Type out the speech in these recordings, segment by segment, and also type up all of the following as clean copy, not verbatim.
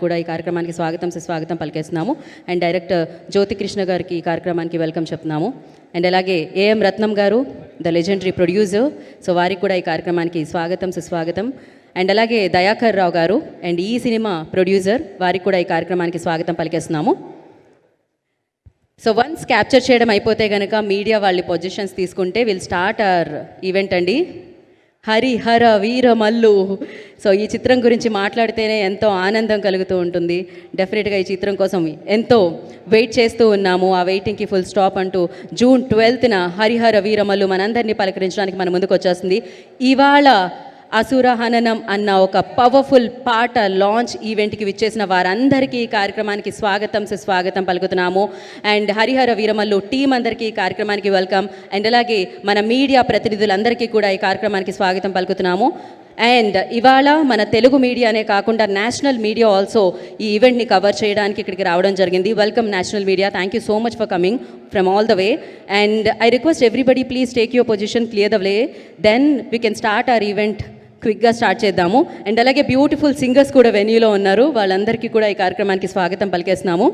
కూడా ఈ కార్యక్రమానికి స్వాగతం పలికేస్తున్నాము. అండ్ డైరెక్టర్ జ్యోతికృష్ణ గారికి ఈ కార్యక్రమానికి వెల్కమ్ చెప్తున్నాము. అండ్ అలాగే ఏఎం రత్నం గారు, ద లెజెండరీ ప్రొడ్యూసర్, సో వారికి కూడా ఈ కార్యక్రమానికి సుస్వాగతం. అండ్ అలాగే దయాకర్ రావు గారు అండ్ ఈ సినిమా ప్రొడ్యూసర్, వారికి కూడా ఈ కార్యక్రమానికి స్వాగతం పలికేస్తున్నాము. సో వన్స్ క్యాప్చర్ చేయడం అయిపోతే కనుక మీడియా వాళ్ళ పొజిషన్స్ తీసుకుంటే విల్ స్టార్ట్ అవర్ ఈవెంట్ అండి. హరిహర వీరమల్లు. సో ఈ చిత్రం గురించి మాట్లాడితేనే ఎంతో ఆనందం కలుగుతూ ఉంటుంది. డెఫినెట్గా ఈ చిత్రం కోసం ఎంతో వెయిట్ చేస్తూ ఉన్నాము. ఆ వెయిటింగ్కి ఫుల్ స్టాప్ అంటూ జూన్ 12న హరిహర వీరమల్లు మనందరినీ పలకరించడానికి మన ముందుకు వచ్చేస్తుంది. ఇవాళ అసుర హననం అన్న ఒక పవర్ఫుల్ పాట లాంచ్ ఈవెంట్కి విచ్చేసిన వారందరికీ ఈ కార్యక్రమానికి సుస్వాగతం పలుకుతున్నాము. అండ్ హరిహర వీరమల్లు టీం అందరికీ ఈ కార్యక్రమానికి వెల్కమ్. అండ్ అలాగే మన మీడియా ప్రతినిధులందరికీ కూడా ఈ కార్యక్రమానికి స్వాగతం పలుకుతున్నాము. అండ్ ఇవాళ మన తెలుగు మీడియానే కాకుండా నేషనల్ మీడియా ఆల్సో ఈ ఈవెంట్ని కవర్ చేయడానికి ఇక్కడికి రావడం జరిగింది. Welcome national media, thank you so much for coming from all the way. And I request everybody please take your position, clear the way, then we can start our event. క్విక్గా start చేద్దాము. అండ్ అలాగే beautiful singers కూడా వెన్యూలో ఉన్నారు, వాళ్ళందరికీ కూడా ఈ కార్యక్రమానికి స్వాగతం పలికేస్తున్నాము.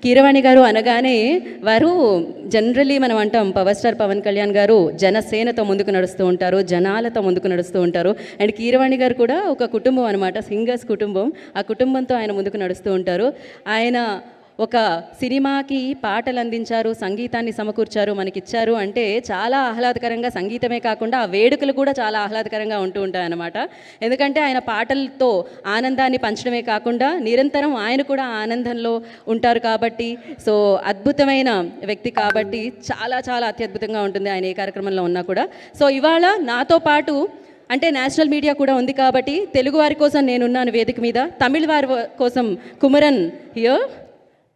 కీరవాణి గారు అనగానే వారు జనరల్లీ మనం అంటాం పవర్ స్టార్ పవన్ కళ్యాణ్ గారు జనసేనతో ముందుకు నడుస్తూ ఉంటారు, జనాలతో ముందుకు నడుస్తూ ఉంటారు. అండ్ కీరవాణి గారు కూడా ఒక కుటుంబం అనమాట, సింగర్స్ కుటుంబం. ఆ కుటుంబంతో ఆయన ముందుకు నడుస్తూ ఉంటారు. ఆయన ఒక సినిమాకి పాటలు అందించారు, సంగీతాన్ని సమకూర్చారు, మనకిచ్చారు అంటే చాలా ఆహ్లాదకరంగా, సంగీతమే కాకుండా ఆ వేడుకలు కూడా చాలా ఆహ్లాదకరంగా ఉంటూ ఉంటాయన్నమాట. ఎందుకంటే ఆయన పాటలతో ఆనందాన్ని పంచడమే కాకుండా నిరంతరం ఆయన కూడా ఆనందంలో ఉంటారు కాబట్టి, సో అద్భుతమైన వ్యక్తి కాబట్టి చాలా చాలా అత్యద్భుతంగా ఉంటుంది ఆయన ఏ కార్యక్రమంలో ఉన్నా కూడా. సో ఇవాళ నాతో పాటు అంటే నేషనల్ మీడియా కూడా ఉంది కాబట్టి తెలుగు వారి కోసం నేనున్నాను వేదిక మీద, తమిళ వారి కోసం కుమరన్ హియర్.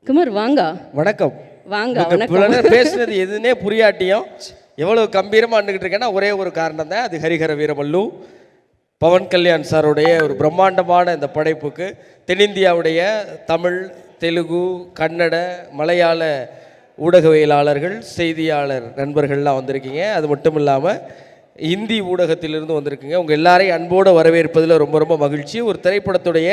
குமர் வாங்க. வணக்கம். வாங்க வணக்கம். பேசுனது எதுனே புரியாட்டியும் எவ்வளவு கம்பீரமாக அண்டுகிட்டு இருக்கேன்னா ஒரே ஒரு காரணம் தான், அது ஹரிஹர வீரமல்லு பவன் கல்யாண் சாருடைய ஒரு பிரம்மாண்டமான இந்த படைப்புக்கு தென்னிந்தியாவுடைய தமிழ், தெலுங்கு, கன்னட, மலையாள ஊடகவியலாளர்கள், செய்தியாளர் நண்பர்கள்லாம் வந்திருக்கீங்க. அது மட்டும் இல்லாமல் இந்தி ஊடகத்திலிருந்து வந்திருக்கீங்க. உங்கள் எல்லாரையும் அன்போடு வரவேற்பதில் ரொம்ப ரொம்ப மகிழ்ச்சி. ஒரு திரைப்படத்துடைய